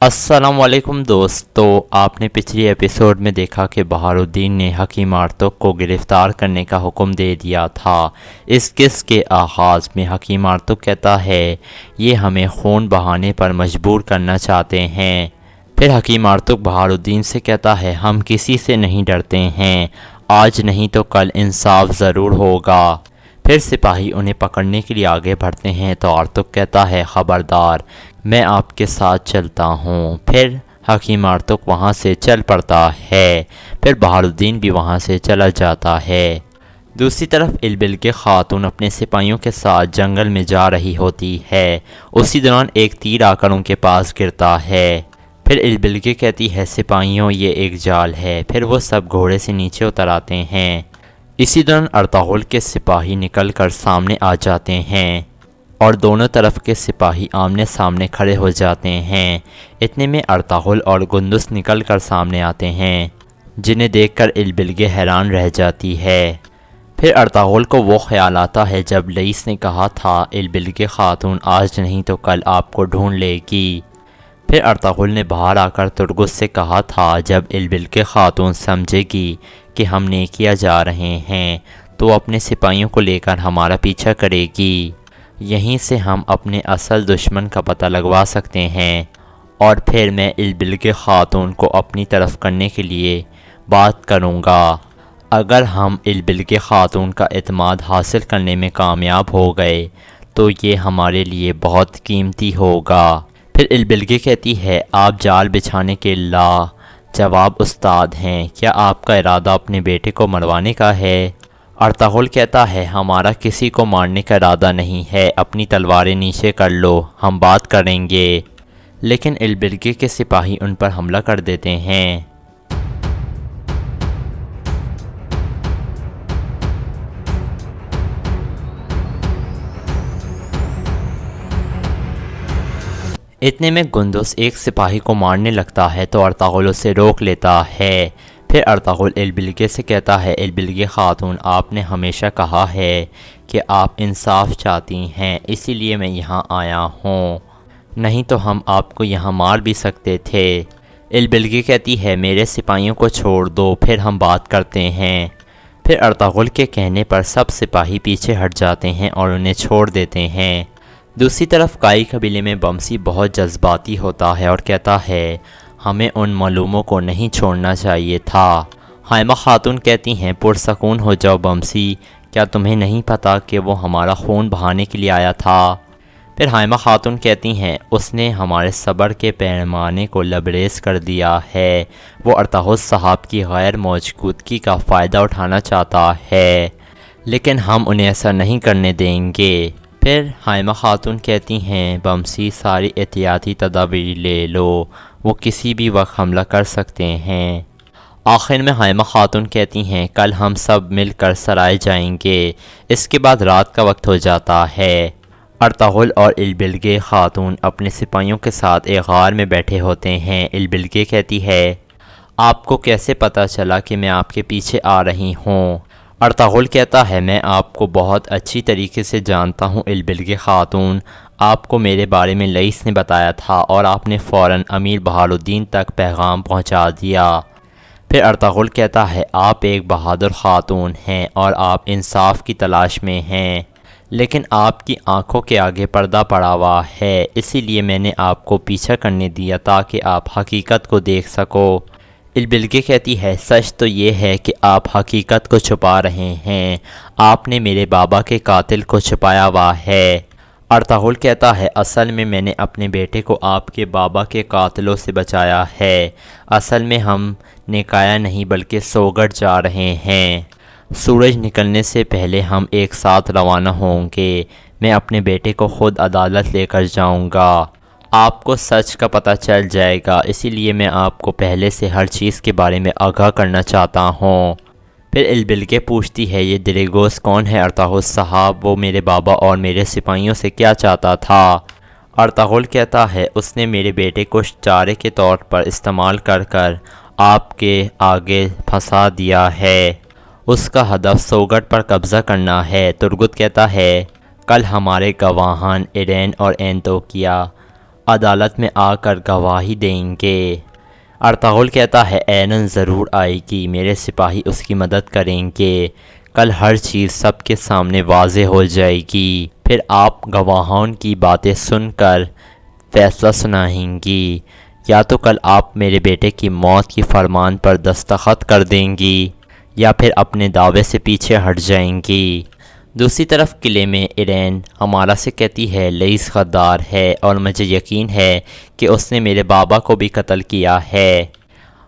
السلام علیکم دوستو، آپ نے پچھلی ایپیسوڈ میں دیکھا کہ بہار الدین نے حکیم آرتک کو گرفتار کرنے کا حکم دے دیا تھا۔ اس قصے کے آغاز میں حکیم آرتک کہتا ہے یہ ہمیں خون بہانے پر مجبور کرنا چاہتے ہیں۔ پھر حکیم آرتک بہار الدین سے کہتا ہے ہم کسی سے نہیں ڈرتے ہیں، آج نہیں تو کل انصاف ضرور ہوگا۔ پھر سپاہی انہیں پکڑنے کے لیے آگے بڑھتے ہیں تو آرتک کہتا ہے خبردار، میں آپ کے ساتھ چلتا ہوں۔ پھر حکیم آرتک وہاں سے چل پڑتا ہے۔ پھر بہار الدین بھی وہاں سے چلا جاتا ہے۔ دوسری طرف البلگہ خاتون اپنے سپاہیوں کے ساتھ جنگل میں جا رہی ہوتی ہے۔ اسی دوران ایک تیر آ کر ان کے پاس گرتا ہے۔ پھر البلگہ کہتی ہے سپاہیوں یہ ایک جال ہے۔ پھر وہ سب گھوڑے سے نیچے اتر آتے ہیں۔ اسی دوران ارطغرل کے سپاہی نکل کر سامنے آ جاتے ہیں اور دونوں طرف کے سپاہی آمنے سامنے کھڑے ہو جاتے ہیں۔ اتنے میں ارطغرل اور گندس نکل کر سامنے آتے ہیں، جنہیں دیکھ کر البلگہ حیران رہ جاتی ہے۔ پھر ارطغرل کو وہ خیال آتا ہے جب لئیس نے کہا تھا البلگہ خاتون آج نہیں تو کل آپ کو ڈھونڈ لے گی۔ پھر ارطغرل نے باہر آ کر ترگس سے کہا تھا جب البلگہ خاتون سمجھے گی کہ ہم نیکیا جا رہے ہیں تو اپنے سپاہیوں کو لے کر ہمارا پیچھا کرے گی۔ یہیں سے ہم اپنے اصل دشمن کا پتہ لگوا سکتے ہیں اور پھر میں البلگہ خاتون کو اپنی طرف کرنے کے لیے بات کروں گا۔ اگر ہم البلگہ خاتون کا اعتماد حاصل کرنے میں کامیاب ہو گئے تو یہ ہمارے لیے بہت قیمتی ہوگا۔ پھر البلگہ کہتی ہے آپ جال بچھانے کے جواب استاد ہیں، کیا آپ کا ارادہ اپنے بیٹے کو مروانے کا ہے؟ ارطغرل کہتا ہے ہمارا کسی کو مارنے کا ارادہ نہیں ہے، اپنی تلواریں نیچے کر لو، ہم بات کریں گے۔ لیکن البلگہ کے سپاہی ان پر حملہ کر دیتے ہیں۔ اتنے میں گندس ایک سپاہی کو مارنے لگتا ہے تو ارطغرل اسے روک لیتا ہے۔ پھر ارطغرل البلگہ سے کہتا ہے البلگہ خاتون آپ نے ہمیشہ کہا ہے کہ آپ انصاف چاہتی ہیں، اسی لیے میں یہاں آیا ہوں، نہیں تو ہم آپ کو یہاں مار بھی سکتے تھے۔ البلگہ کہتی ہے میرے سپاہیوں کو چھوڑ دو، پھر ہم بات کرتے ہیں۔ پھر ارطغرل کے کہنے پر سب سپاہی پیچھے ہٹ جاتے ہیں اور انہیں چھوڑ دیتے ہیں۔ دوسری طرف کائی قبیلے میں بمسی بہت جذباتی ہوتا ہے اور کہتا ہے ہمیں ان مظلوموں کو نہیں چھوڑنا چاہیے تھا۔ حائمہ خاتون کہتی ہیں پرسکون ہو جاؤ بمسی، کیا تمہیں نہیں پتا کہ وہ ہمارا خون بہانے کے لیے آیا تھا؟ پھر حائمہ خاتون کہتی ہیں اس نے ہمارے صبر کے پیمانے کو لبریز کر دیا ہے، وہ ارطغرل صاحب کی غیر موجودگی کا فائدہ اٹھانا چاہتا ہے، لیکن ہم انہیں ایسا نہیں کرنے دیں گے۔ پھر حائمہ خاتون کہتی ہیں بمسی ساری احتیاطی تدابیر لے لو، وہ کسی بھی وقت حملہ کر سکتے ہیں۔ آخر میں حائمہ خاتون کہتی ہیں کل ہم سب مل کر سرائے جائیں گے۔ اس کے بعد رات کا وقت ہو جاتا ہے۔ ارطغرل اور البلگہ خاتون اپنے سپاہیوں کے ساتھ ایک غار میں بیٹھے ہوتے ہیں۔ البلگہ کہتی ہے آپ کو کیسے پتہ چلا کہ میں آپ کے پیچھے آ رہی ہوں؟ ارطغرل کہتا ہے میں آپ کو بہت اچھی طریقے سے جانتا ہوں البلگہ خاتون، آپ کو میرے بارے میں لئیس نے بتایا تھا اور آپ نے فوراً امیر بہار الدین تک پیغام پہنچا دیا۔ پھر ارطغرل کہتا ہے آپ ایک بہادر خاتون ہیں اور آپ انصاف کی تلاش میں ہیں، لیکن آپ کی آنکھوں کے آگے پردہ پڑا ہوا ہے، اسی لیے میں نے آپ کو پیچھا کرنے دیا تاکہ آپ حقیقت کو دیکھ سکو۔ البلگہ کہتی ہے سچ تو یہ ہے کہ آپ حقیقت کو چھپا رہے ہیں، آپ نے میرے بابا کے قاتل کو چھپایا ہوا ہے۔ ارطغرل کہتا ہے اصل میں میں نے اپنے بیٹے کو آپ کے بابا کے قاتلوں سے بچایا ہے، اصل میں ہم نیکایا نہیں بلکہ سوگٹ جا رہے ہیں، سورج نکلنے سے پہلے ہم ایک ساتھ روانہ ہوں گے، میں اپنے بیٹے کو خود عدالت لے کر جاؤں گا، آپ کو سچ کا پتہ چل جائے گا، اسی لیے میں آپ کو پہلے سے ہر چیز کے بارے میں آگاہ کرنا چاہتا ہوں۔ پھر البلگہ پوچھتی ہے یہ دریگوس کون ہے ارطغرل صاحب، وہ میرے بابا اور میرے سپاہیوں سے کیا چاہتا تھا؟ ارطغرل کہتا ہے اس نے میرے بیٹے کو چارے کے طور پر استعمال کر کر آپ کے آگے پھنسا دیا ہے، اس کا ہدف سوگٹ پر قبضہ کرنا ہے۔ ترگت کہتا ہے کل ہمارے گواہان ایرین اور اینتوکیا عدالت میں آ کر گواہی دیں گے۔ ارطغرل کہتا ہے ایرن ضرور آئے گی، میرے سپاہی اس کی مدد کریں گے، کل ہر چیز سب کے سامنے واضح ہو جائے گی، پھر آپ گواہوں کی باتیں سن کر فیصلہ سنائیں گی، یا تو کل آپ میرے بیٹے کی موت کی فرمان پر دستخط کر دیں گی یا پھر اپنے دعوے سے پیچھے ہٹ جائیں گی۔ دوسری طرف قلعے میں ایرین ہمارا سے کہتی ہے لئیس غدار ہے اور مجھے یقین ہے کہ اس نے میرے بابا کو بھی قتل کیا ہے۔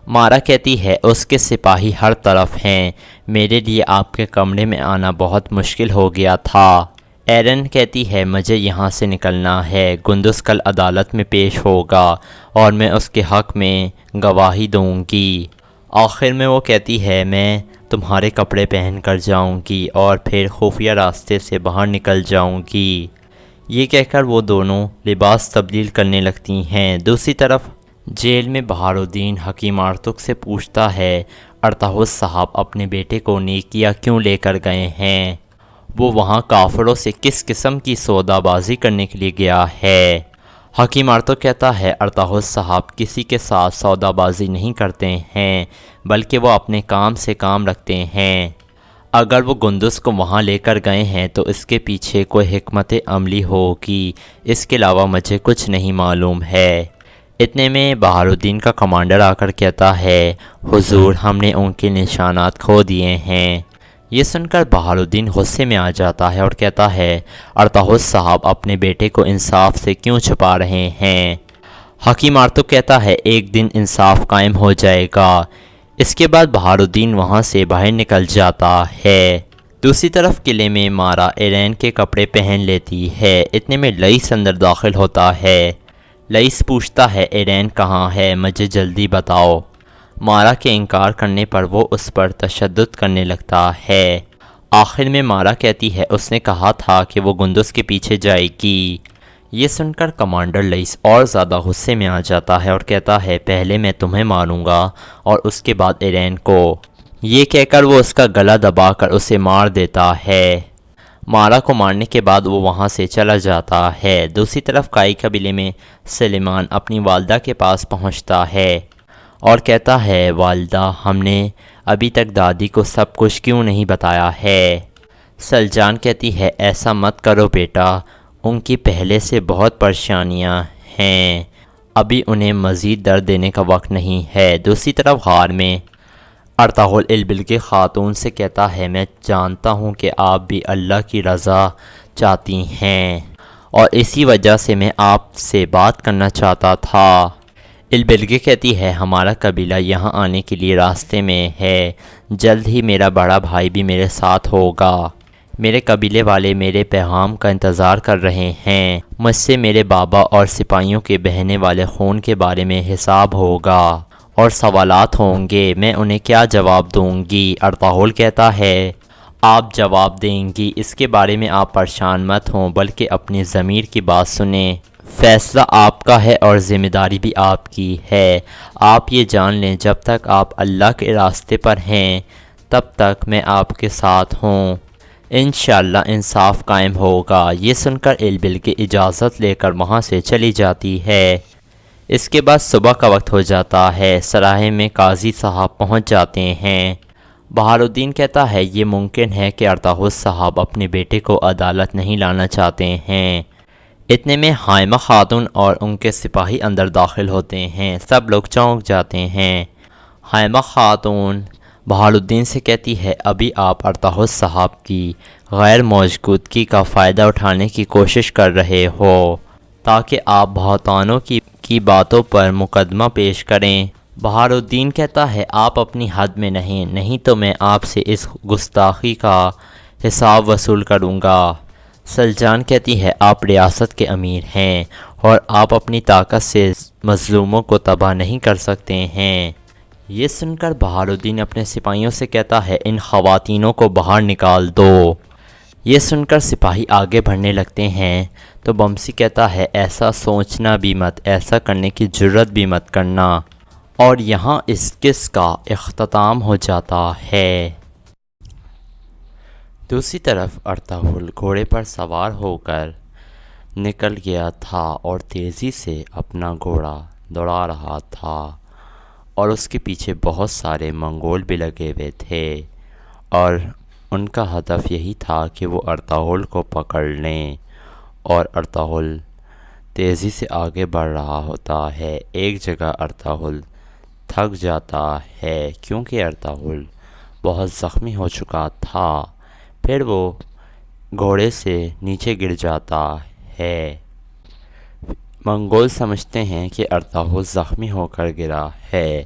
مارا کہتی ہے اس کے سپاہی ہر طرف ہیں، میرے لیے آپ کے کمرے میں آنا بہت مشکل ہو گیا تھا۔ ایرن کہتی ہے مجھے یہاں سے نکلنا ہے، گندس کل عدالت میں پیش ہوگا اور میں اس کے حق میں گواہی دوں گی۔ آخر میں وہ کہتی ہے میں تمہارے کپڑے پہن کر جاؤں گی اور پھر خفیہ راستے سے باہر نکل جاؤں گی۔ یہ کہہ کر وہ دونوں لباس تبدیل کرنے لگتی ہیں۔ دوسری طرف جیل میں بہار الدین حکیم آرتک سے پوچھتا ہے ارطغرل صاحب اپنے بیٹے کو نیکیا کیوں لے کر گئے ہیں؟ وہ وہاں کافروں سے کس قسم کی سودا بازی کرنے کے لیے گیا ہے؟ حکیم آرتک کہتا ہے ارطغرل صاحب کسی کے ساتھ سودا بازی نہیں کرتے ہیں، بلکہ وہ اپنے کام سے کام رکھتے ہیں۔ اگر وہ گندس کو وہاں لے کر گئے ہیں تو اس کے پیچھے کوئی حکمت عملی ہوگی، اس کے علاوہ مجھے کچھ نہیں معلوم ہے۔ اتنے میں بہار الدین کا کمانڈر آ کر کہتا ہے حضور ہم نے ان کے نشانات کھو دیے ہیں۔ یہ سن کر بہار الدین غصے میں آ جاتا ہے اور کہتا ہے ارطغرل صاحب اپنے بیٹے کو انصاف سے کیوں چھپا رہے ہیں؟ حکیم آرتک کہتا ہے ایک دن انصاف قائم ہو جائے گا۔ اس کے بعد بہار الدین وہاں سے باہر نکل جاتا ہے۔ دوسری طرف قلعے میں مارا ایرین کے کپڑے پہن لیتی ہے۔ اتنے میں لئیس اندر داخل ہوتا ہے۔ لئیس پوچھتا ہے ایرین کہاں ہے، مجھے جلدی بتاؤ۔ مارا کے انکار کرنے پر وہ اس پر تشدد کرنے لگتا ہے۔ آخر میں مارا کہتی ہے اس نے کہا تھا کہ وہ گندس کے پیچھے جائے گی۔ یہ سن کر کمانڈر لئیس اور زیادہ غصے میں آ جاتا ہے اور کہتا ہے پہلے میں تمہیں ماروں گا اور اس کے بعد ایرین کو۔ یہ کہہ کر وہ اس کا گلا دبا کر اسے مار دیتا ہے۔ مارا کو مارنے کے بعد وہ وہاں سے چلا جاتا ہے۔ دوسری طرف کائی قبیلے میں سلیمان اپنی والدہ کے پاس پہنچتا ہے اور کہتا ہے والدہ ہم نے ابھی تک دادی کو سب کچھ کیوں نہیں بتایا ہے؟ سلجان کہتی ہے ایسا مت کرو بیٹا، ان کی پہلے سے بہت پریشانیاں ہیں، ابھی انہیں مزید درد دینے کا وقت نہیں ہے۔ دوسری طرف غار میں ارطغرل البلگ خاتون سے کہتا ہے میں جانتا ہوں کہ آپ بھی اللہ کی رضا چاہتی ہیں اور اسی وجہ سے میں آپ سے بات کرنا چاہتا تھا۔ البلگ کہتی ہے ہمارا قبیلہ یہاں آنے کے لیے راستے میں ہے، جلد ہی میرا بڑا بھائی بھی میرے ساتھ ہوگا، میرے قبیلے والے میرے پیغام کا انتظار کر رہے ہیں، مجھ سے میرے بابا اور سپاہیوں کے بہنے والے خون کے بارے میں حساب ہوگا اور سوالات ہوں گے، میں انہیں کیا جواب دوں گی؟ ارطغرل کہتا ہے آپ جواب دیں گی، اس کے بارے میں آپ پریشان مت ہوں بلکہ اپنی ضمیر کی بات سنیں، فیصلہ آپ کا ہے اور ذمہ داری بھی آپ کی ہے، آپ یہ جان لیں جب تک آپ اللہ کے راستے پر ہیں تب تک میں آپ کے ساتھ ہوں، انشاءاللہ انصاف قائم ہوگا۔ یہ سن کر البلگ اجازت لے کر وہاں سے چلی جاتی ہے۔ اس کے بعد صبح کا وقت ہو جاتا ہے، سراہے میں قاضی صاحب پہنچ جاتے ہیں۔ بہار الدین کہتا ہے یہ ممکن ہے کہ ارطغرل صاحب اپنے بیٹے کو عدالت نہیں لانا چاہتے ہیں۔ اتنے میں حائمہ خاتون اور ان کے سپاہی اندر داخل ہوتے ہیں، سب لوگ چونک جاتے ہیں۔ حائمہ خاتون بہار الدین سے کہتی ہے ابھی آپ ارطغرل صاحب کی غیر موجودگی کا فائدہ اٹھانے کی کوشش کر رہے ہو تاکہ آپ بہتانوں کی باتوں پر مقدمہ پیش کریں۔ بہار الدین کہتا ہے آپ اپنی حد میں نہیں تو میں آپ سے اس گستاخی کا حساب وصول کروں گا۔ سلجان کہتی ہے آپ ریاست کے امیر ہیں اور آپ اپنی طاقت سے مظلوموں کو تباہ نہیں کر سکتے ہیں۔ یہ سن کر بہار الدین اپنے سپاہیوں سے کہتا ہے ان خواتینوں کو باہر نکال دو۔ یہ سن کر سپاہی آگے بڑھنے لگتے ہیں تو بمسی کہتا ہے ایسا سوچنا بھی مت، ایسا کرنے کی جرت بھی مت کرنا، اور یہاں اس قصے کا اختتام ہو جاتا ہے۔ دوسری طرف ارطغرل گھوڑے پر سوار ہو کر نکل گیا تھا اور تیزی سے اپنا گھوڑا دوڑا رہا تھا، اور اس کے پیچھے بہت سارے منگول بھی لگے ہوئے تھے، اور ان کا ہدف یہی تھا کہ وہ ارطغرل کو پکڑ لیں۔ اور ارطغرل تیزی سے آگے بڑھ رہا ہوتا ہے۔ ایک جگہ ارطغرل تھک جاتا ہے کیونکہ ارطغرل بہت زخمی ہو چکا تھا، پھر وہ گھوڑے سے نیچے گر جاتا ہے۔ منگول سمجھتے ہیں کہ ارطغرل زخمی ہو کر گرا ہے،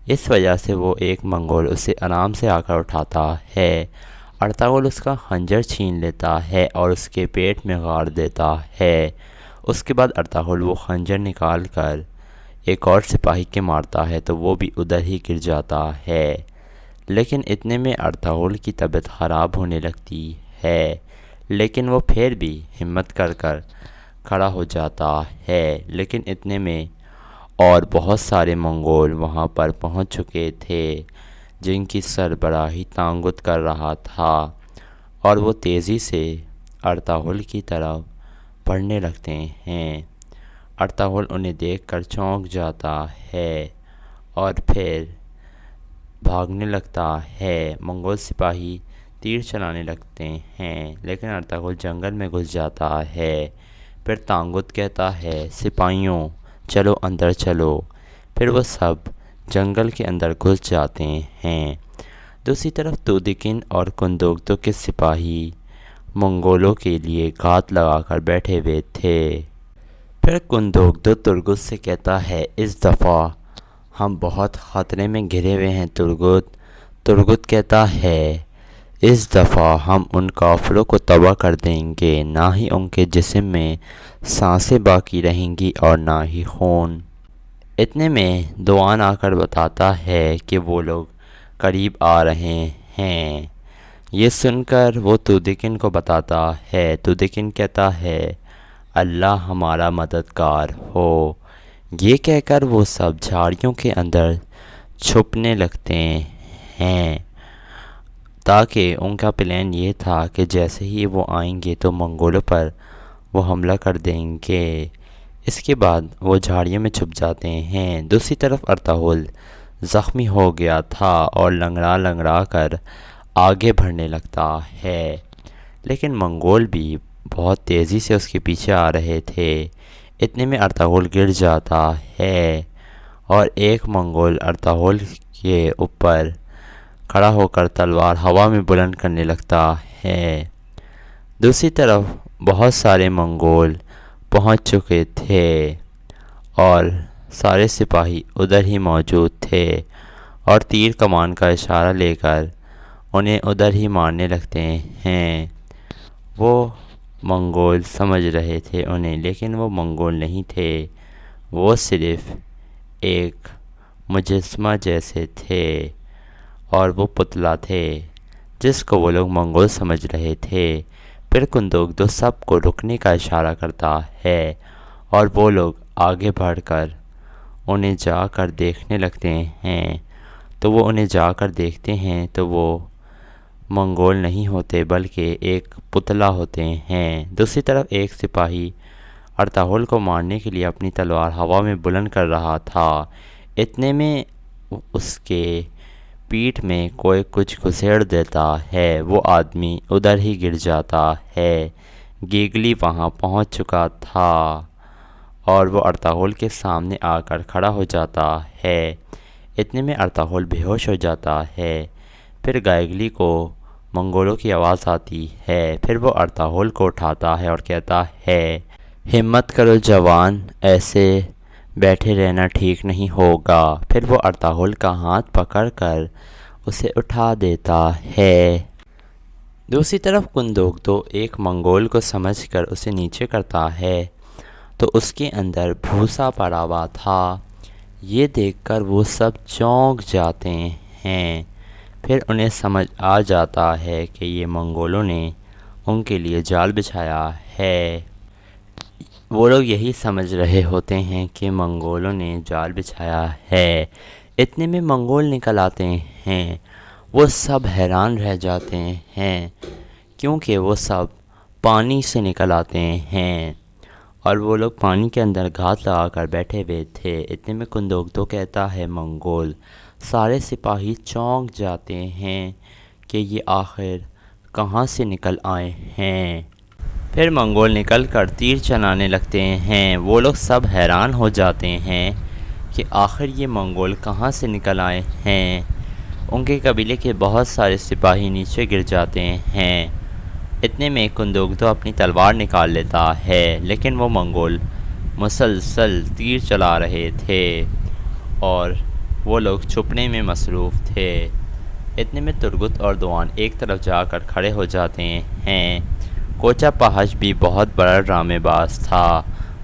اس وجہ سے وہ ایک منگول اسے آرام سے آ کر اٹھاتا ہے۔ ارطغرل اس کا خنجر چھین لیتا ہے اور اس کے پیٹ میں گاڑ دیتا ہے۔ اس کے بعد ارطغرل وہ خنجر نکال کر ایک اور سپاہی کے مارتا ہے تو وہ بھی ادھر ہی گر جاتا ہے، لیکن اتنے میں ارطغرل کی طبیعت خراب ہونے لگتی ہے، لیکن وہ پھر بھی ہمت کر کر کھڑا ہو جاتا ہے۔ لیکن اتنے میں اور بہت سارے منگول وہاں پر پہنچ چکے تھے جن کی سربراہی تانگت کر رہا تھا، اور وہ تیزی سے ارطغرل کی طرف بڑھنے لگتے ہیں۔ ارطغرل انہیں دیکھ کر چونک جاتا ہے اور پھر بھاگنے لگتا ہے۔ منگول سپاہی تیر چلانے لگتے ہیں، لیکن ارطغرل جنگل میں گھس جاتا ہے۔ پھر تانگت کہتا ہے، سپاہیوں چلو اندر چلو۔ پھر وہ سب جنگل کے اندر گھس جاتے ہیں۔ دوسری طرف تودقین اور کندوقتو کے سپاہی منگولوں کے لیے گھات لگا کر بیٹھے ہوئے تھے۔ پھر کندوقتو ترگت سے کہتا ہے، اس دفعہ ہم بہت خطرے میں گھرے ہوئے ہیں ترگت۔ ترگت کہتا ہے، اس دفعہ ہم ان کافروں کو تباہ کر دیں گے، نہ ہی ان کے جسم میں سانسیں باقی رہیں گی اور نہ ہی خون۔ اتنے میں دوان آ کر بتاتا ہے کہ وہ لوگ قریب آ رہے ہیں۔ یہ سن کر وہ تودقین کو بتاتا ہے۔ تودقین کہتا ہے، اللہ ہمارا مددگار ہو۔ یہ کہہ کر وہ سب جھاڑیوں کے اندر چھپنے لگتے ہیں، تاکہ ان کا پلان یہ تھا کہ جیسے ہی وہ آئیں گے تو منگولوں پر وہ حملہ کر دیں گے۔ اس کے بعد وہ جھاڑیوں میں چھپ جاتے ہیں۔ دوسری طرف ارطغرل زخمی ہو گیا تھا اور لنگڑا لنگڑا کر آگے بڑھنے لگتا ہے، لیکن منگول بھی بہت تیزی سے اس کے پیچھے آ رہے تھے۔ اتنے میں ارطغرل گر جاتا ہے اور ایک منگول ارطغرل کے اوپر کھڑا ہو کر تلوار ہوا میں بلند کرنے لگتا ہے۔ دوسری طرف بہت سارے منگول پہنچ چکے تھے اور سارے سپاہی ادھر ہی موجود تھے، اور تیر کمان کا اشارہ لے کر انہیں ادھر ہی مارنے لگتے ہیں۔ وہ منگول سمجھ رہے تھے انہیں، لیکن وہ منگول نہیں تھے، وہ صرف ایک مجسمہ جیسے تھے، اور وہ پتلا تھے جس کو وہ لوگ منگول سمجھ رہے تھے۔ پھر کندوقتو سب کو رکنے کا اشارہ کرتا ہے اور وہ لوگ آگے بڑھ کر انہیں جا کر دیکھنے لگتے ہیں۔ تو وہ انہیں جا کر دیکھتے ہیں تو وہ منگول نہیں ہوتے بلکہ ایک پتلا ہوتے ہیں۔ دوسری طرف ایک سپاہی ارطغرل کو مارنے کے لیے اپنی تلوار ہوا میں بلند کر رہا تھا۔ اتنے میں اس کے پیٹھ میں کوئی کچھ گھسیڑ دیتا ہے، وہ آدمی ادھر ہی گر جاتا ہے۔ گیگلی وہاں پہنچ چکا تھا اور وہ ارطغرل کے سامنے آ کر کھڑا ہو جاتا ہے۔ اتنے میں ارطغرل بے ہوش ہو جاتا ہے۔ پھر گیگلی کو منگولوں کی آواز آتی ہے۔ پھر وہ ارطغرل کو اٹھاتا ہے اور کہتا ہے، ہمت کرو جوان، ایسے بیٹھے رہنا ٹھیک نہیں ہوگا۔ پھر وہ ارطغرل کا ہاتھ پکڑ کر اسے اٹھا دیتا ہے۔ دوسری طرف کندوقتو ایک منگول کو سمجھ کر اسے نیچے کرتا ہے تو اس کے اندر بھوسا پڑا ہوا تھا۔ یہ دیکھ کر وہ سب چونک جاتے ہیں۔ پھر انہیں سمجھ آ جاتا ہے کہ یہ منگولوں نے ان کے لیے جال بچھایا ہے۔ وہ لوگ یہی سمجھ رہے ہوتے ہیں کہ منگولوں نے جال بچھایا ہے۔ اتنے میں منگول نکل آتے ہیں۔ وہ سب حیران رہ جاتے ہیں کیونکہ وہ سب پانی سے نکل آتے ہیں۔ اور وہ لوگ پانی کے اندر گھات لگا کر بیٹھے ہوئے تھے۔ اتنے میں کندوگدو کہتا ہے منگول۔ سارے سپاہی چونک جاتے ہیں کہ یہ آخر کہاں سے نکل آئے ہیں۔ پھر منگول نکل کر تیر چلانے لگتے ہیں۔ وہ لوگ سب حیران ہو جاتے ہیں کہ آخر یہ منگول کہاں سے نکل آئے ہیں۔ ان کے قبیلے کے بہت سارے سپاہی نیچے گر جاتے ہیں۔ اتنے میں کندوگدو اپنی تلوار نکال لیتا ہے، لیکن وہ منگول مسلسل تیر چلا رہے تھے اور وہ لوگ چھپنے میں مصروف تھے۔ اتنے میں ترگت اور دوان ایک طرف جا کر کھڑے ہو جاتے ہیں۔ کوچا پہاج بھی بہت بڑا ڈرامے باز تھا۔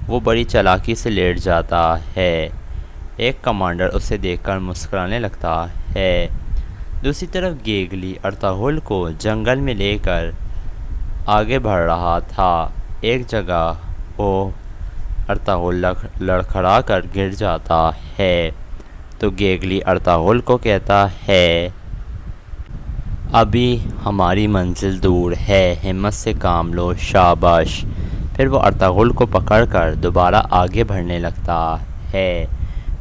وہ بڑی چالاکی سے لیٹ جاتا ہے۔ ایک کمانڈر اسے دیکھ کر مسکرانے لگتا ہے۔ دوسری طرف گیگلی ارطغرل کو جنگل میں لے کر آگے بڑھ رہا تھا۔ ایک جگہ وہ ارطغرل لڑکھڑا کر گر جاتا ہے تو گیگلی ارطغرل کو کہتا ہے ابھی ہماری منزل دور ہے، ہمت سے کام لو، شاباش۔ پھر وہ ارطغرل کو پکڑ کر دوبارہ آگے بڑھنے لگتا ہے۔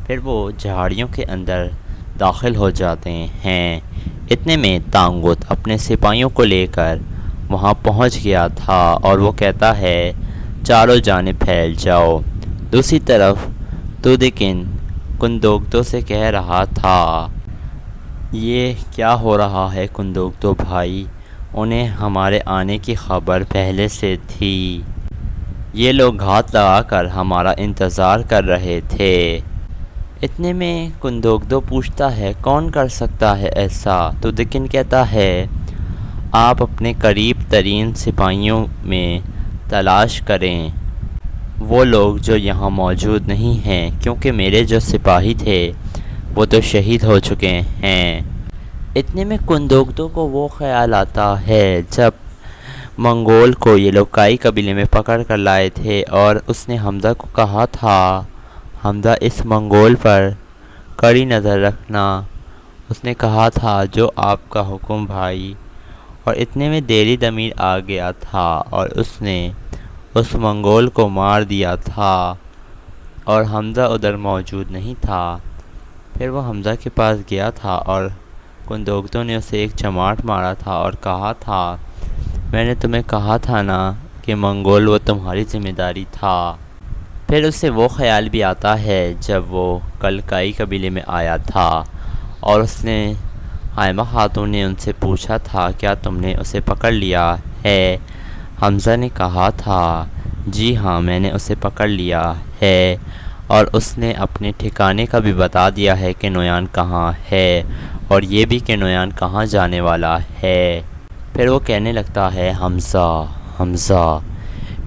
پھر وہ جھاڑیوں کے اندر داخل ہو جاتے ہیں۔ اتنے میں تانگوت اپنے سپاہیوں کو لے کر وہاں پہنچ گیا تھا اور وہ کہتا ہے چاروں جانب پھیل جاؤ۔ دوسری طرف تودیکن کندوگدو سے کہہ رہا تھا یہ کیا ہو رہا ہے کندوگدو بھائی، انہیں ہمارے آنے کی خبر پہلے سے تھی، یہ لوگ گھات لگا کر ہمارا انتظار کر رہے تھے۔ اتنے میں کندوگدو پوچھتا ہے کون کر سکتا ہے ایسا؟ تودیکن کہتا ہے آپ اپنے قریب ترین سپاہیوں میں تلاش کریں، وہ لوگ جو یہاں موجود نہیں ہیں، کیونکہ میرے جو سپاہی تھے وہ تو شہید ہو چکے ہیں۔ اتنے میں کندوگدو کو وہ خیال آتا ہے جب منگول کو یہ لوگ کائی قبیلے میں پکڑ کر لائے تھے اور اس نے حمزہ کو کہا تھا حمزہ اس منگول پر کڑی نظر رکھنا، اس نے کہا تھا جو آپ کا حکم بھائی۔ اور اتنے میں دیری دمیر آ گیا تھا اور اس نے اس منگول کو مار دیا تھا اور حمزہ ادھر موجود نہیں تھا۔ پھر وہ حمزہ کے پاس گیا تھا اور کندوگدو نے اسے ایک چماٹ مارا تھا اور کہا تھا میں نے تمہیں کہا تھا نا کہ منگول وہ تمہاری ذمہ داری تھا۔ پھر اسے وہ خیال بھی آتا ہے جب وہ کل کائی قبیلے میں آیا تھا اور اس نے حائمہ خاتون نے ان سے پوچھا تھا کیا تم نے اسے پکڑ لیا ہے؟ حمزہ نے کہا تھا جی ہاں میں نے اسے پکڑ لیا ہے، اور اس نے اپنے ٹھکانے کا بھی بتا دیا ہے کہ نویان کہاں ہے اور یہ بھی کہ نویان کہاں جانے والا ہے۔ پھر وہ کہنے لگتا ہے حمزہ حمزہ۔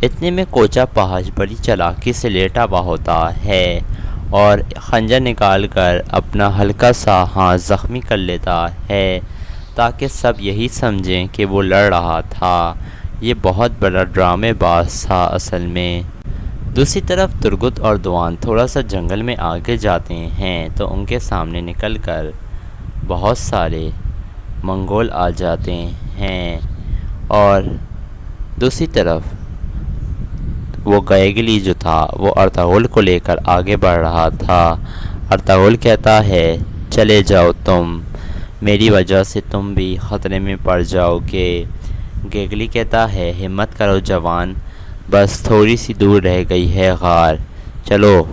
اتنے میں کوچا پہاج بڑی چالاکی سے لیٹا ہوا ہوتا ہے اور خنجر نکال کر اپنا ہلکا سا ہاتھ زخمی کر لیتا ہے تاکہ سب یہی سمجھیں کہ وہ لڑ رہا تھا۔ یہ بہت بڑا ڈرامے باز تھا اصل میں۔ دوسری طرف ترگت اور دوان تھوڑا سا جنگل میں آگے جاتے ہیں تو ان کے سامنے نکل کر بہت سارے منگول آ جاتے ہیں اور دوسری طرف وہ گیگلی جو تھا وہ ارطغرل کو لے کر آگے بڑھ رہا تھا۔ ارطغرل کہتا ہے چلے جاؤ تم، میری وجہ سے تم بھی خطرے میں پڑ جاؤ گے۔ گیگلی کہتا ہے ہمت کرو جوان، بس تھوڑی سی دور رہ گئی ہے غار، چلو۔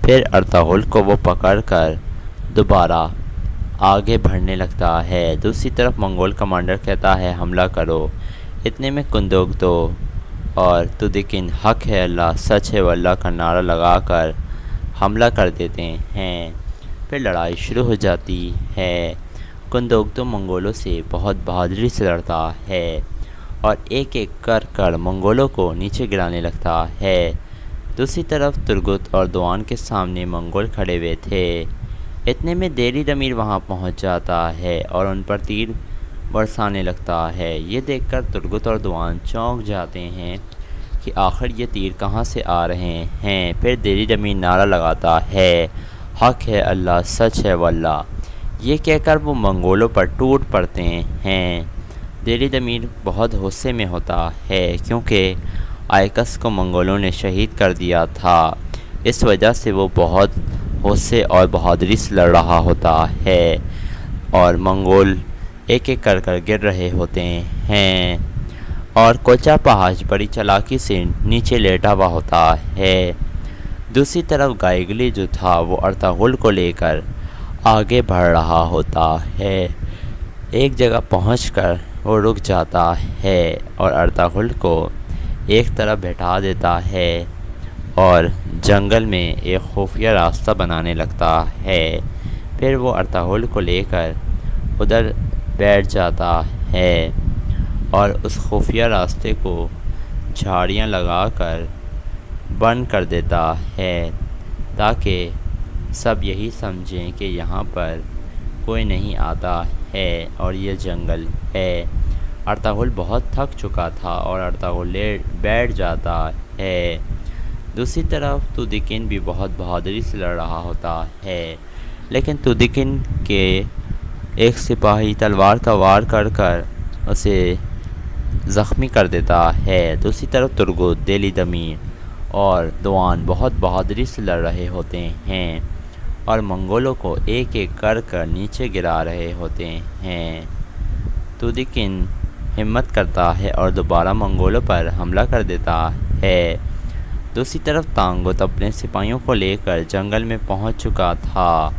پھر ارطغرل کو وہ پکڑ کر دوبارہ آگے بڑھنے لگتا ہے۔ دوسری طرف منگول کمانڈر کہتا ہے حملہ کرو۔ اتنے میں کندوگدو اور تودیکن حق ہے اللہ سچ ہے واللہ کا نعرہ لگا کر حملہ کر دیتے ہیں۔ پھر لڑائی شروع ہو جاتی ہے۔ کندوگدو منگولوں سے بہت بہادری سے لڑتا ہے اور ایک ایک کر منگولوں کو نیچے گرانے لگتا ہے۔ دوسری طرف ترگت اور دوان کے سامنے منگول کھڑے ہوئے تھے۔ اتنے میں دیری دمیر وہاں پہنچ جاتا ہے اور ان پر تیر برسانے لگتا ہے۔ یہ دیکھ کر ترگت اور دوان چونک جاتے ہیں کہ آخر یہ تیر کہاں سے آ رہے ہیں۔ پھر دیری دمیر نعرہ لگاتا ہے حق ہے اللہ سچ ہے واللہ، یہ کہہ کر وہ منگولوں پر ٹوٹ پڑتے ہیں۔ دیری دمیر بہت غصے میں ہوتا ہے کیونکہ آئکس کو منگولوں نے شہید کر دیا تھا۔ اس وجہ سے وہ بہت غصے اور بہادری سے لڑ رہا ہوتا ہے اور منگول ایک ایک کر کر گر رہے ہوتے ہیں اور کوچا پہاج بڑی چالاکی سے نیچے لیٹا ہوا ہوتا ہے۔ دوسری طرف گائگلی جو تھا وہ ارطغرل کو لے کر آگے بڑھ رہا ہوتا ہے۔ ایک جگہ پہنچ کر وہ رک جاتا ہے اور ارطغرل کو ایک طرف بٹھا دیتا ہے اور جنگل میں ایک خفیہ راستہ بنانے لگتا ہے۔ پھر وہ ارطغرل کو لے کر ادھر بیٹھ جاتا ہے اور اس خفیہ راستے کو جھاڑیاں لگا کر بند کر دیتا ہے تاکہ سب یہی سمجھیں کہ یہاں پر کوئی نہیں آتا ہے اور یہ جنگل ہے۔ ارطغرل بہت تھک چکا تھا اور ارطغرل بیٹھ جاتا ہے۔ دوسری طرف تودیکن بھی بہت بہادری سے لڑ رہا ہوتا ہے، لیکن تودیکن کے ایک سپاہی تلوار کا وار کر کر اسے زخمی کر دیتا ہے۔ دوسری طرف ترگت، دیلی دمیر اور دوان بہت بہادری سے لڑ رہے ہوتے ہیں اور منگولوں کو ایک ایک کر کر نیچے گرا رہے ہوتے ہیں۔ تودیکن ہمت کرتا ہے اور دوبارہ منگولوں پر حملہ کر دیتا ہے۔ دوسری طرف تانگوت اپنے سپاہیوں کو لے کر جنگل میں پہنچ چکا تھا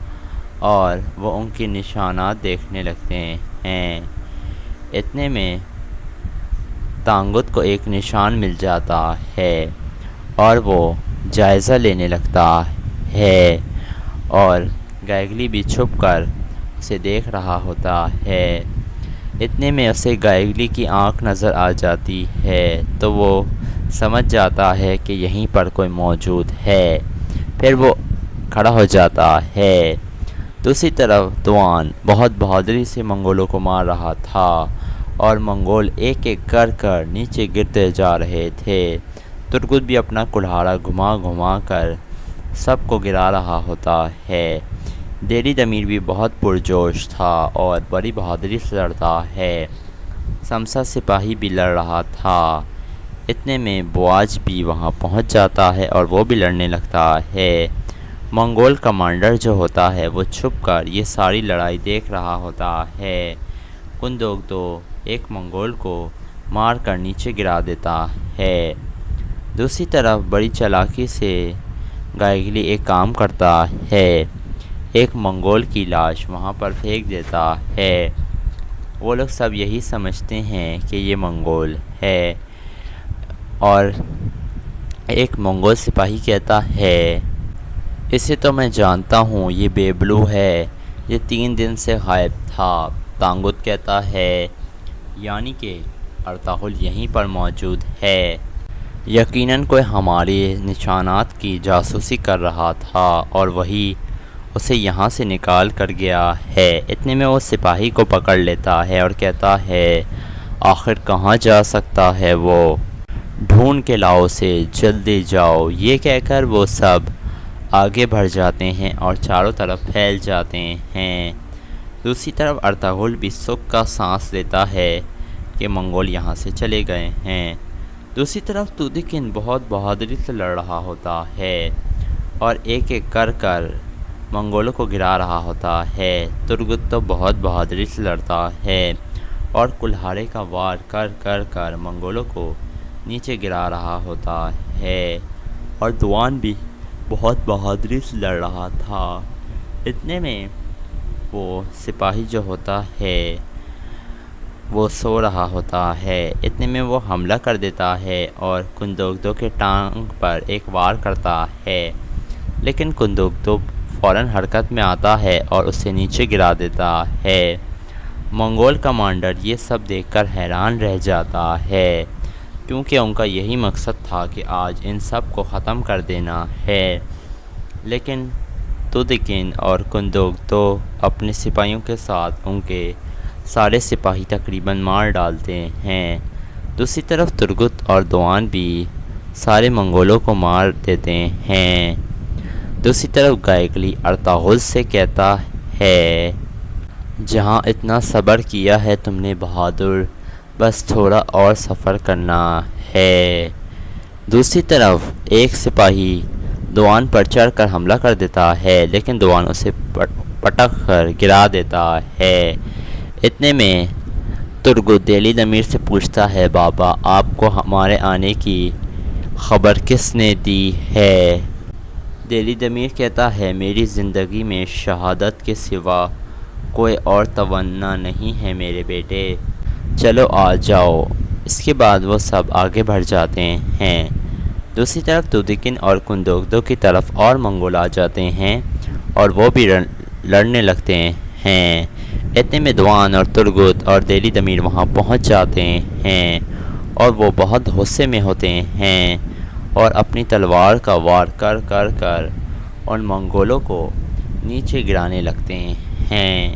اور وہ ان کی نشانات دیکھنے لگتے ہیں۔ اتنے میں تانگوت کو ایک نشان مل جاتا ہے اور وہ جائزہ لینے لگتا ہے اور گائگلی بھی چھپ کر اسے دیکھ رہا ہوتا ہے۔ اتنے میں اسے گائگلی کی آنکھ نظر آ جاتی ہے تو وہ سمجھ جاتا ہے کہ یہیں پر کوئی موجود ہے۔ پھر وہ کھڑا ہو جاتا ہے۔ دوسری طرف دوان بہت بہادری سے منگولوں کو مار رہا تھا اور منگول ایک ایک کر کر نیچے گرتے جا رہے تھے۔ ترگت بھی اپنا کلہاڑا گھما گھما کر سب کو گرا رہا ہوتا ہے۔ دیلی دمیر بھی بہت پرجوش تھا اور بڑی بہادری سے لڑتا ہے۔ سمسا سپاہی بھی لڑ رہا تھا۔ اتنے میں بواج بھی وہاں پہنچ جاتا ہے اور وہ بھی لڑنے لگتا ہے۔ منگول کمانڈر جو ہوتا ہے وہ چھپ کر یہ ساری لڑائی دیکھ رہا ہوتا ہے۔ کندوگدو ایک منگول کو مار کر نیچے گرا دیتا ہے۔ دوسری طرف بڑی چالاکی سے گائگلی ایک کام کرتا ہے، ایک منگول کی لاش وہاں پر پھینک دیتا ہے۔ وہ لوگ سب یہی سمجھتے ہیں کہ یہ منگول ہے اور ایک منگول سپاہی کہتا ہے اسے تو میں جانتا ہوں، یہ بیبلو ہے، یہ 3 دن سے غائب تھا۔ تانگوت کہتا ہے یعنی کہ ارطغرل یہیں پر موجود ہے، یقیناً کوئی ہمارے نشانات کی جاسوسی کر رہا تھا اور وہی اسے یہاں سے نکال کر گیا ہے۔ اتنے میں وہ سپاہی کو پکڑ لیتا ہے اور کہتا ہے آخر کہاں جا سکتا ہے وہ، ڈھونڈ کے لاؤ اسے، جلدی جاؤ۔ یہ کہہ کر وہ سب آگے بڑھ جاتے ہیں اور چاروں طرف پھیل جاتے ہیں۔ دوسری طرف ارطغرل بھی سکھ کا سانس لیتا ہے کہ منگول یہاں سے چلے گئے ہیں۔ دوسری طرف تودیکن بہت بہادری سے لڑ رہا ہوتا ہے اور ایک ایک کر کر منگولوں کو گرا رہا ہوتا ہے۔ ترگت تو بہت بہادری سے لڑتا ہے اور کلہاڑے کا وار کر کر کر منگولوں کو نیچے گرا رہا ہوتا ہے اور دوان بھی بہت بہادری سے لڑ رہا تھا۔ اتنے میں وہ سپاہی جو ہوتا ہے وہ سو رہا ہوتا ہے۔ اتنے میں وہ حملہ کر دیتا ہے اور کندوگدو کے ٹانگ پر ایک وار کرتا ہے، لیکن کندوگدو فوراً حرکت میں آتا ہے اور اسے نیچے گرا دیتا ہے۔ منگول کمانڈر یہ سب دیکھ کر حیران رہ جاتا ہے کیونکہ ان کا یہی مقصد تھا کہ آج ان سب کو ختم کر دینا ہے، لیکن تودیکن اور کندوگدو اپنے سپاہیوں کے ساتھ ان کے سارے سپاہی تقریباً مار ڈالتے ہیں۔ دوسری طرف ترگت اور دوان بھی سارے منگولوں کو مار دیتے ہیں۔ دوسری طرف گائگلی ارطغرل سے کہتا ہے جہاں اتنا صبر کیا ہے تم نے بہادر، بس تھوڑا اور سفر کرنا ہے۔ دوسری طرف ایک سپاہی دوان پر چڑھ کر حملہ کر دیتا ہے، لیکن دوان اسے پٹک کر گرا دیتا ہے۔ اتنے میں ترگت دہلی دمیر سے پوچھتا ہے، بابا آپ کو ہمارے آنے کی خبر کس نے دی ہے؟ دہلی دمیر کہتا ہے، میری زندگی میں شہادت کے سوا کوئی اور تمنا نہیں ہے میرے بیٹے، چلو آ جاؤ۔ اس کے بعد وہ سب آگے بڑھ جاتے ہیں۔ دوسری طرف دودکن اور کندوگدو کی طرف اور منگول آ جاتے ہیں اور وہ بھی لڑنے لگتے ہیں۔ اتنے میں دوان اور ترگت اور دہلی دمیر وہاں پہنچ جاتے ہیں اور وہ بہت غصے میں ہوتے ہیں اور اپنی تلوار کا وار کر کر ان منگولوں کو نیچے گرانے لگتے ہیں۔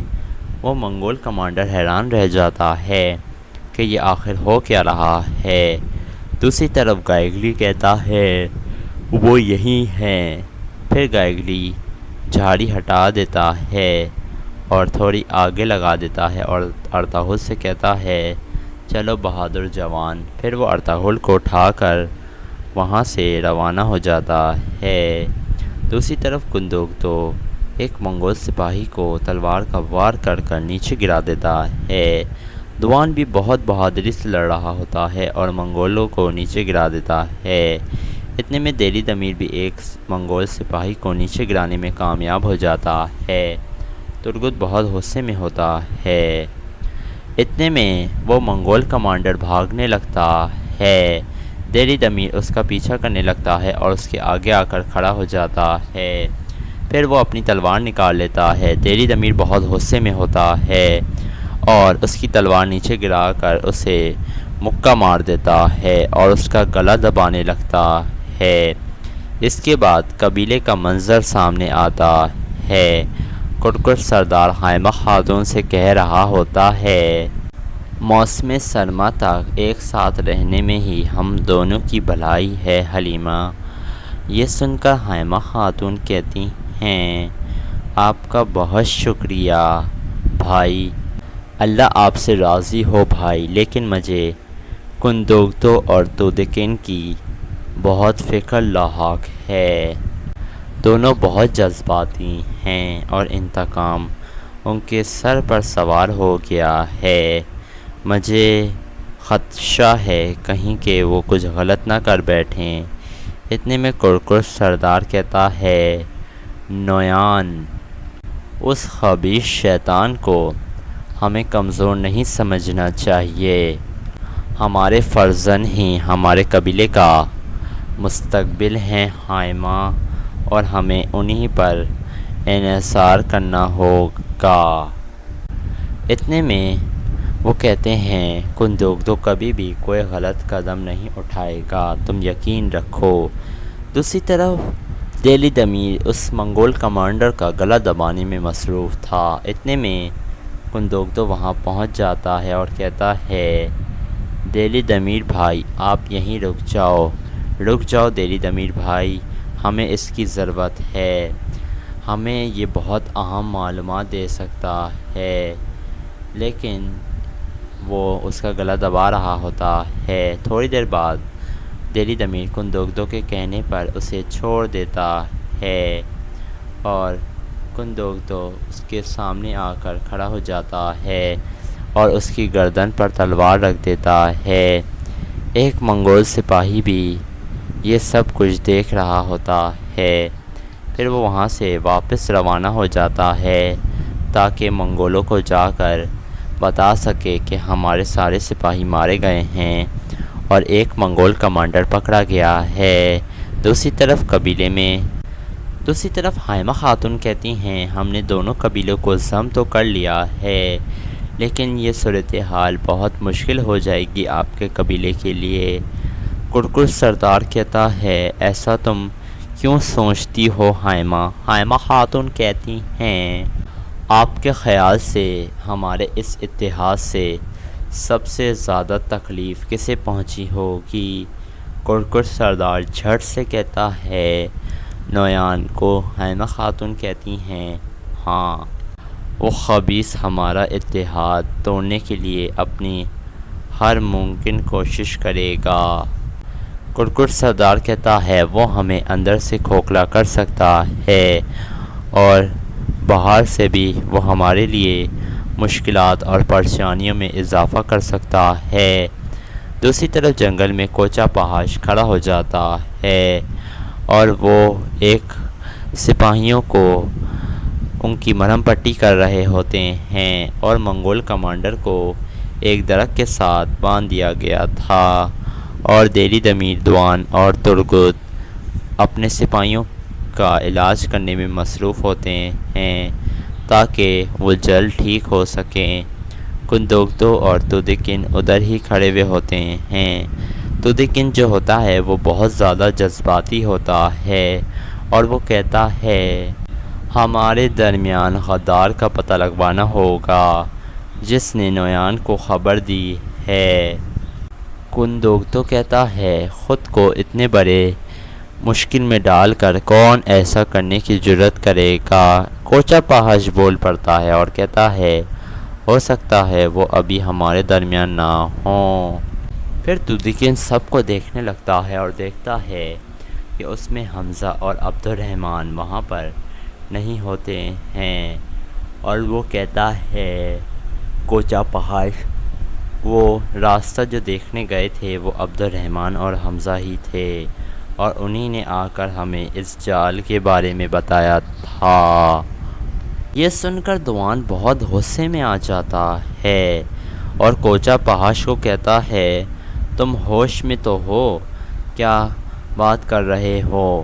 وہ منگول کمانڈر حیران رہ جاتا ہے کہ یہ آخر ہو کیا رہا ہے۔ دوسری طرف گائگلی کہتا ہے، وہ یہی ہیں۔ پھر گائگلی جھاڑی ہٹا دیتا ہے اور تھوڑی آگے لگا دیتا ہے اور ارطغرل سے کہتا ہے، چلو بہادر جوان۔ پھر وہ ارطغرل کو اٹھا کر وہاں سے روانہ ہو جاتا ہے۔ دوسری طرف کندوگدو ایک منگول سپاہی کو تلوار کا وار کر نیچے گرا دیتا ہے۔ دوان بھی بہت بہادری سے لڑ رہا ہوتا ہے اور منگولوں کو نیچے گرا دیتا ہے۔ اتنے میں دہلی دمیر بھی ایک منگول سپاہی کو نیچے گرانے میں کامیاب ہو جاتا ہے۔ ترگت بہت غصے میں ہوتا ہے۔ اتنے میں وہ منگول کمانڈر بھاگنے لگتا ہے۔ دہلی دمیر اس کا پیچھا کرنے لگتا ہے اور اس کے آگے آ کر کھڑا ہو جاتا ہے۔ پھر وہ اپنی تلوار نکال لیتا ہے۔ دہلی دمیر بہت غصے میں ہوتا ہے اور اس کی تلوار نیچے گرا کر اسے مکہ مار دیتا ہے اور اس کا گلا دبانے لگتا ہے۔ اس کے بعد قبیلے کا منظر سامنے آتا ہے۔ کرکر سردار حائمہ خاتون سے کہہ رہا ہوتا ہے، موسم سرما تک ایک ساتھ رہنے میں ہی ہم دونوں کی بھلائی ہے حلیمہ۔ یہ سن کر حائمہ خاتون کہتی ہیں، آپ کا بہت شکریہ بھائی، اللہ آپ سے راضی ہو بھائی، لیکن مجھے کندوگدو اور دودکن کی بہت فکر لاحق ہے۔ دونوں بہت جذباتی ہیں اور انتقام ان کے سر پر سوار ہو گیا ہے۔ مجھے خدشہ ہے کہیں کہ وہ کچھ غلط نہ کر بیٹھیں۔ اتنے میں کرکر سردار کہتا ہے، نویان، اس خبیث شیطان کو ہمیں کمزور نہیں سمجھنا چاہیے۔ ہمارے فرزند ہی ہمارے قبیلے کا مستقبل ہیں حائمہ، اور ہمیں انہی پر انحصار کرنا ہوگا۔ اتنے میں وہ کہتے ہیں، کندوگدو کبھی بھی کوئی غلط قدم نہیں اٹھائے گا، تم یقین رکھو۔ دوسری طرف دہلی دمیر اس منگول کمانڈر کا گلا دبانے میں مصروف تھا۔ اتنے میں کندوگدو وہاں پہنچ جاتا ہے اور کہتا ہے، دہلی دمیر بھائی آپ یہیں رک جاؤ دہلی دمیر بھائی، ہمیں اس کی ضرورت ہے، ہمیں یہ بہت اہم معلومات دے سکتا ہے۔ لیکن وہ اس کا گلا دبا رہا ہوتا ہے۔ تھوڑی دیر بعد دہلی دمیر کندوگدو کے کہنے پر اسے چھوڑ دیتا ہے اور کندوگدو اس کے سامنے آ کر کھڑا ہو جاتا ہے اور اس کی گردن پر تلوار رکھ دیتا ہے۔ ایک منگول سپاہی بھی یہ سب کچھ دیکھ رہا ہوتا ہے۔ پھر وہ وہاں سے واپس روانہ ہو جاتا ہے تاکہ منگولوں کو جا کر بتا سکے کہ ہمارے سارے سپاہی مارے گئے ہیں اور ایک منگول کمانڈر پکڑا گیا ہے۔ دوسری طرف حائمہ خاتون کہتی ہیں، ہم نے دونوں قبیلوں کو ضم تو کر لیا ہے، لیکن یہ صورتحال بہت مشکل ہو جائے گی آپ کے قبیلے کے لیے۔ کرکر سردار کہتا ہے، ایسا تم کیوں سوچتی ہو حائمہ؟ حائمہ خاتون کہتی ہیں، آپ کے خیال سے ہمارے اس اتحاد سے سب سے زیادہ تکلیف کسے پہنچی ہوگی؟ کرکر سردار جھٹ سے کہتا ہے، نویان کو۔ حائمہ خاتون کہتی ہیں، ہاں، وہ خبیث ہمارا اتحاد توڑنے کے لیے اپنی ہر ممکن کوشش کرے گا۔ کرکٹ سردار کہتا ہے وہ ہمیں اندر سے کھوکھلا کر سکتا ہے اور باہر سے بھی وہ ہمارے لیے مشکلات اور پریشانیوں میں اضافہ کر سکتا ہے۔ دوسری طرف جنگل میں کوچا پہاش کھڑا ہو جاتا ہے اور وہ ایک سپاہیوں کو ان کی مرہم پٹی کر رہے ہوتے ہیں اور منگول کمانڈر کو ایک درخت کے ساتھ باندھ دیا گیا تھا اور دہلی دمیر دوان اور ترگت اپنے سپاہیوں کا علاج کرنے میں مصروف ہوتے ہیں تاکہ وہ جلد ٹھیک ہو سکیں۔ کندوگتو اور تودیکن ادھر ہی کھڑے ہوئے ہوتے ہیں۔ تودیکن جو ہوتا ہے وہ بہت زیادہ جذباتی ہوتا ہے اور وہ کہتا ہے ہمارے درمیان غدار کا پتہ لگوانا ہوگا جس نے نویان کو خبر دی ہے۔ کندوگتو کہتا ہے خود کو اتنے بڑے مشکل میں ڈال کر کون ایسا کرنے کی جرات کرے گا۔ کوچا پہاش بول پڑتا ہے اور کہتا ہے ہو سکتا ہے وہ ابھی ہمارے درمیان نہ ہوں۔ پھر تودیکن سب کو دیکھنے لگتا ہے اور دیکھتا ہے کہ اس میں حمزہ اور عبد الرحمن وہاں پر نہیں ہوتے ہیں اور وہ کہتا ہے کوچا پہاش وہ راستہ جو دیکھنے گئے تھے وہ عبد الرحمن اور حمزہ ہی تھے اور انہی نے آ کر ہمیں اس جال کے بارے میں بتایا تھا۔ یہ سن کر دوان بہت غصے میں آ جاتا ہے اور کوچا پہاش کو کہتا ہے تم ہوش میں تو ہو؟ کیا بات کر رہے ہو؟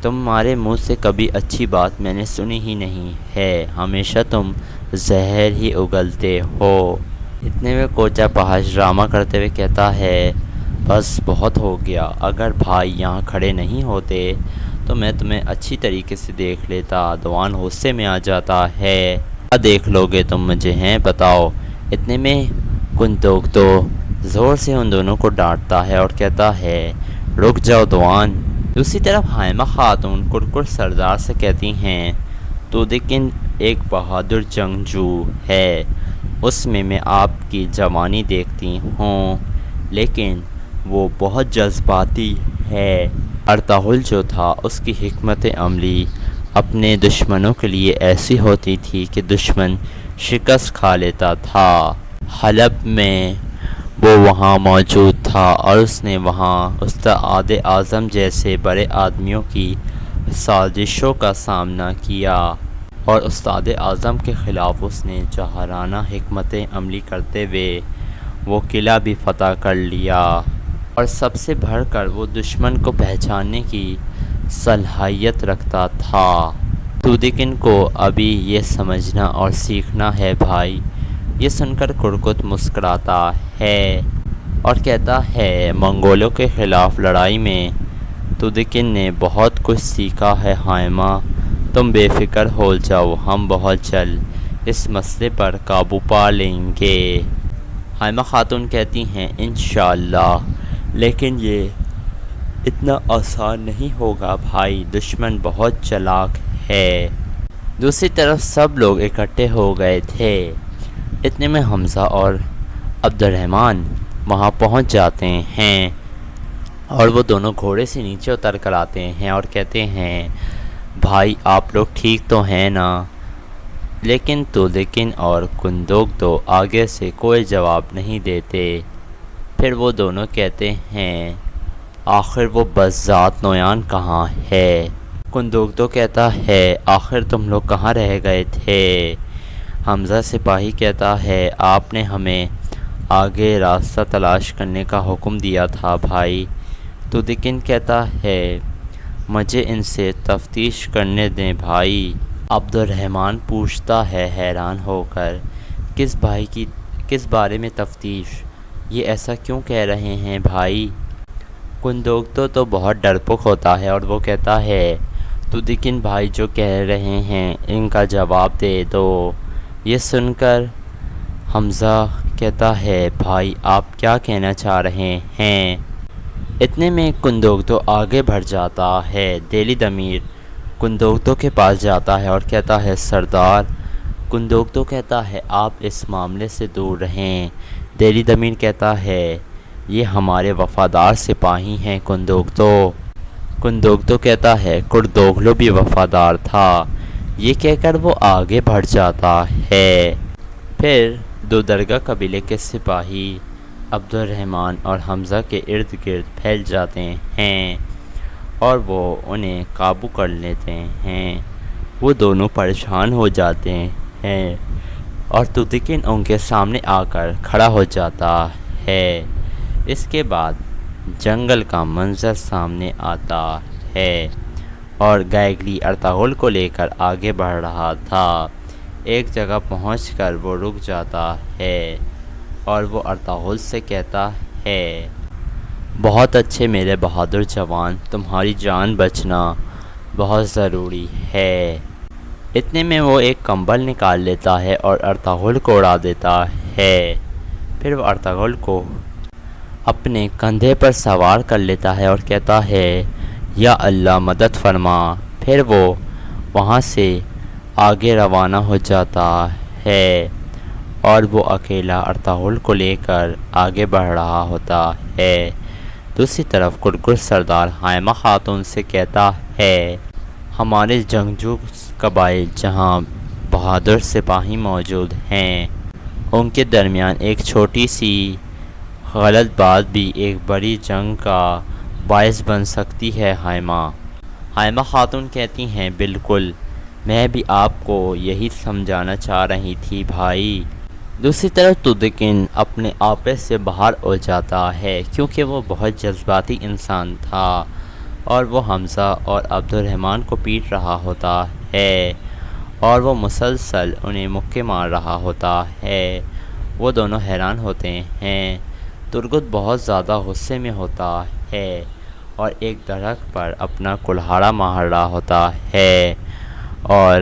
تمہارے منہ سے کبھی اچھی بات میں نے سنی ہی نہیں ہے، ہمیشہ تم زہر ہی اگلتے ہو۔ اتنے میں کوچا پہاش ڈرامہ کرتے ہوئے کہتا ہے بس بہت ہو گیا، اگر بھائی یہاں کھڑے نہیں ہوتے تو میں تمہیں اچھی طریقے سے دیکھ لیتا۔ دوان غصے میں آ جاتا ہے کیا دیکھ لو گے تم مجھے ہیں بتاؤ؟ اتنے میں کندوگتو زور سے ان دونوں کو ڈانٹتا ہے اور کہتا ہے رک جاؤ دوان۔ دوسری طرف حائمہ خاتون کرکٹ سردار سے کہتی ہیں تودیکن ایک بہادر جنگجو ہے، اس میں آپ کی جوانی دیکھتی ہوں، لیکن وہ بہت جذباتی ہے۔ ارطغرل جو تھا اس کی حکمت عملی اپنے دشمنوں کے لیے ایسی ہوتی تھی کہ دشمن شکست کھا لیتا تھا۔ حلب میں وہ وہاں موجود تھا اور اس نے وہاں استاد اعظم جیسے بڑے آدمیوں کی سازشوں کا سامنا کیا اور استاد اعظم کے خلاف اس نے جوہرانہ حکمت عملی کرتے ہوئے وہ قلعہ بھی فتح کر لیا اور سب سے بڑھ کر وہ دشمن کو پہچاننے کی صلاحیت رکھتا تھا۔ تودیکن کو ابھی یہ سمجھنا اور سیکھنا ہے بھائی۔ یہ سن کر کرکٹ مسکراتا ہے اور کہتا ہے منگولوں کے خلاف لڑائی میں تودیکن نے بہت کچھ سیکھا ہے حائمہ، تم بے فکر ہو جاؤ، ہم بہت جلد اس مسئلے پر قابو پا لیں گے۔ حائمہ خاتون کہتی ہیں انشاءاللہ، لیکن یہ اتنا آسان نہیں ہوگا بھائی، دشمن بہت چالاک ہے۔ دوسری طرف سب لوگ اکٹھے ہو گئے تھے۔ اتنے میں حمزہ اور عبد الرحمن وہاں پہنچ جاتے ہیں اور وہ دونوں گھوڑے سے نیچے اتر کر آتے ہیں اور کہتے ہیں بھائی آپ لوگ ٹھیک تو ہیں نا؟ لیکن تودیکن اور کندوگتو آگے سے کوئی جواب نہیں دیتے۔ پھر وہ دونوں کہتے ہیں آخر وہ بذات نویان کہاں ہے؟ کندوگتو کہتا ہے آخر تم لوگ کہاں رہ گئے تھے؟ حمزہ سپاہی کہتا ہے آپ نے ہمیں آگے راستہ تلاش کرنے کا حکم دیا تھا بھائی۔ تودیکن کہتا ہے مجھے ان سے تفتیش کرنے دیں بھائی۔ عبد الرحمن پوچھتا ہے حیران ہو کر کس بارے میں تفتیش؟ یہ ایسا کیوں کہہ رہے ہیں بھائی؟ کندوگتو تو بہت ڈرپوک ہوتا ہے اور وہ کہتا ہے تودیکن بھائی جو کہہ رہے ہیں ان کا جواب دے دو۔ یہ سن کر حمزہ کہتا ہے بھائی آپ کیا کہنا چاہ رہے ہیں؟ اتنے میں کندوگتو آگے بڑھ جاتا ہے۔ دہلی دمیر کندوگتو کے پاس جاتا ہے اور کہتا ہے سردار۔ کندوگتو کہتا ہے آپ اس معاملے سے دور رہیں۔ دہلی دمیر کہتا ہے یہ ہمارے وفادار سپاہی ہیں کندوگتو۔ کندوگتو کہتا ہے کردوغلو بھی وفادار تھا۔ یہ کہہ کر وہ آگے بڑھ جاتا ہے۔ پھر دو درگاہ قبیلے کے سپاہی عبد الرحمن اور حمزہ کے ارد گرد پھیل جاتے ہیں اور وہ انہیں قابو کر لیتے ہیں۔ وہ دونوں پریشان ہو جاتے ہیں اور تدکن ان کے سامنے آ کر کھڑا ہو جاتا ہے۔ اس کے بعد جنگل کا منظر سامنے آتا ہے اور گائگلی ارطغرل کو لے کر آگے بڑھ رہا تھا۔ ایک جگہ پہنچ کر وہ رک جاتا ہے اور وہ ارطغرل سے کہتا ہے بہت اچھے میرے بہادر جوان، تمہاری جان بچنا بہت ضروری ہے۔ اتنے میں وہ ایک کمبل نکال لیتا ہے اور ارطغرل کو اڑا دیتا ہے۔ پھر وہ ارطغرل کو اپنے کندھے پر سوار کر لیتا ہے اور کہتا ہے یا اللہ مدد فرما۔ پھر وہ وہاں سے آگے روانہ ہو جاتا ہے اور وہ اکیلا ارطغرل کو لے کر آگے بڑھ رہا ہوتا ہے۔ دوسری طرف کرگل سردار ہائمہ خاتون سے کہتا ہے ہمارے جنگجو قبائل جہاں بہادر سپاہی موجود ہیں ان کے درمیان ایک چھوٹی سی غلط بات بھی ایک بڑی جنگ کا باعث بن سکتی ہے ہائمہ خاتون کہتی ہیں بالکل، میں بھی آپ کو یہی سمجھانا چاہ رہی تھی بھائی۔ دوسری طرف تدکن اپنے آپے سے باہر ہو جاتا ہے کیونکہ وہ بہت جذباتی انسان تھا اور وہ حمزہ اور عبد الرحمن کو پیٹ رہا ہوتا ہے اور وہ مسلسل انہیں مکے مار رہا ہوتا ہے۔ وہ دونوں حیران ہوتے ہیں۔ ترگت بہت زیادہ غصے میں ہوتا ہے اور ایک درخت پر اپنا کلہاڑا مار رہا ہوتا ہے اور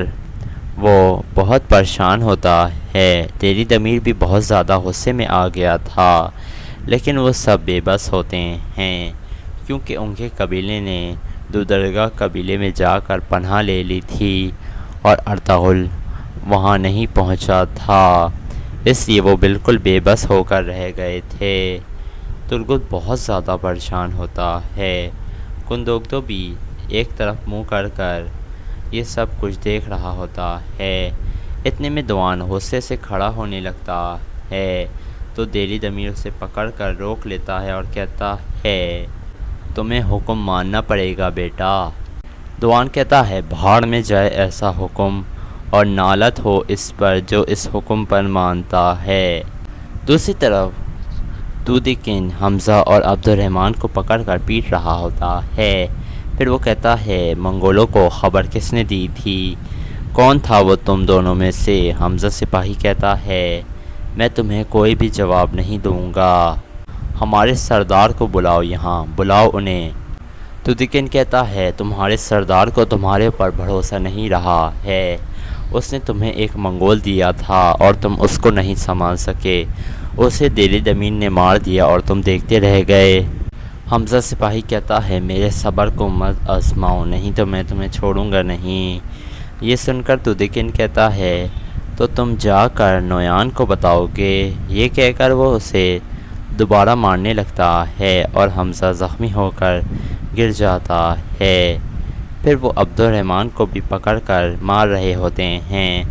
وہ بہت پریشان ہوتا ہے۔ تیری دمیر بھی بہت زیادہ غصے میں آ گیا تھا، لیکن وہ سب بے بس ہوتے ہیں کیونکہ ان کے قبیلے نے دودرگاہ قبیلے میں جا کر پناہ لے لی تھی اور ارطغرل وہاں نہیں پہنچا تھا، اس لیے وہ بالکل بے بس ہو کر رہ گئے تھے۔ ترگت بہت زیادہ پریشان ہوتا ہے۔ کندوگتو بھی ایک طرف منہ کر یہ سب کچھ دیکھ رہا ہوتا ہے۔ اتنے میں دوان غصے سے کھڑا ہونے لگتا ہے تو دیلی دمیر اسے پکڑ کر روک لیتا ہے اور کہتا ہے تمہیں حکم ماننا پڑے گا بیٹا۔ دوان کہتا ہے بھاڑ میں جائے ایسا حکم اور نالت ہو اس پر جو اس حکم پر مانتا ہے۔ دوسری طرف تودکن حمزہ اور عبد الرحمن کو پکڑ کر پیٹ رہا ہوتا ہے۔ پھر وہ کہتا ہے منگولوں کو خبر کس نے دی تھی؟ کون تھا وہ تم دونوں میں سے؟ حمزہ سپاہی کہتا ہے میں تمہیں کوئی بھی جواب نہیں دوں گا، ہمارے سردار کو بلاؤ، یہاں بلاؤ انہیں۔ تودکن کہتا ہے تمہارے سردار کو تمہارے اوپر بھروسہ نہیں رہا ہے، اس نے تمہیں ایک منگول دیا تھا اور تم اس کو نہیں سنبھال سکے، اسے دیلی دمین نے مار دیا اور تم دیکھتے رہ گئے۔ حمزہ سپاہی کہتا ہے میرے صبر کو مت آزماؤ، نہیں تو میں تمہیں چھوڑوں گا نہیں۔ یہ سن کر تودکن کہتا ہے تو تم جا کر نویان کو بتاؤ گے؟ یہ کہہ کر وہ اسے دوبارہ مارنے لگتا ہے اور حمزہ زخمی ہو کر گر جاتا ہے۔ پھر وہ عبد الرحمن کو بھی پکڑ کر مار رہے ہوتے ہیں۔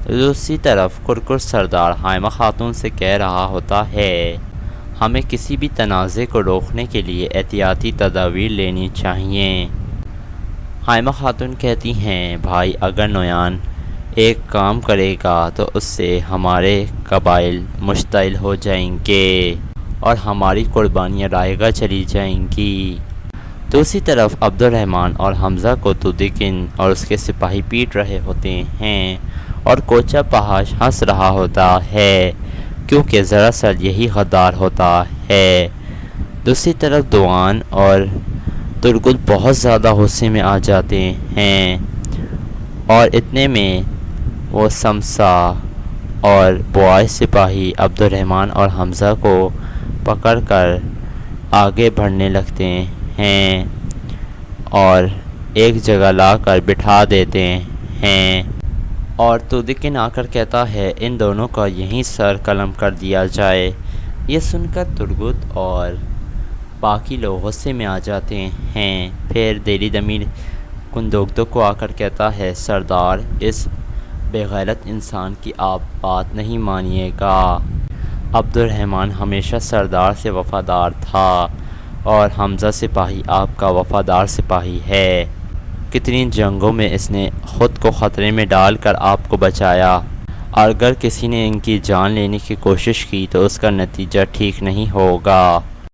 دوسری طرف کرکر سردار ہائمہ خاتون سے کہہ رہا ہوتا ہے ہمیں کسی بھی تنازع کو روکنے کے لیے احتیاطی تدابیر لینی چاہیے۔ ہائمہ خاتون کہتی ہیں بھائی اگر نویان ایک کام کرے گا تو اس سے ہمارے قبائل مشتعل ہو جائیں گے اور ہماری قربانیاں رائگاں چلی جائیں گی۔ دوسری طرف عبد الرحمن اور حمزہ کو تودکن اور اس کے سپاہی پیٹ رہے ہوتے ہیں اور کوچہ پہاش ہنس رہا ہوتا ہے کیونکہ دراصل یہی غدار ہوتا ہے۔ دوسری طرف دوان اور ترگت بہت زیادہ غصے میں آ جاتے ہیں اور اتنے میں وہ سمسا اور بوائے سپاہی عبد الرحمن اور حمزہ کو پکڑ کر آگے بڑھنے لگتے ہیں اور ایک جگہ لا کر بٹھا دیتے ہیں اور تودکن آ کر کہتا ہے ان دونوں کا یہیں سر قلم کر دیا جائے۔ یہ سن کر ترگت اور باقی لوگ غصے میں آ جاتے ہیں۔ پھر دہلی ضمیر کندوگدو کو آ کر کہتا ہے سردار اس بے غیرت انسان کی آپ بات نہیں مانیے گا۔ عبد الرحمن ہمیشہ سردار سے وفادار تھا اور حمزہ سپاہی آپ کا وفادار سپاہی ہے۔ کتنی جنگوں میں اس نے خود کو خطرے میں ڈال کر آپ کو بچایا، اور اگر کسی نے ان کی جان لینے کی کوشش کی تو اس کا نتیجہ ٹھیک نہیں ہوگا۔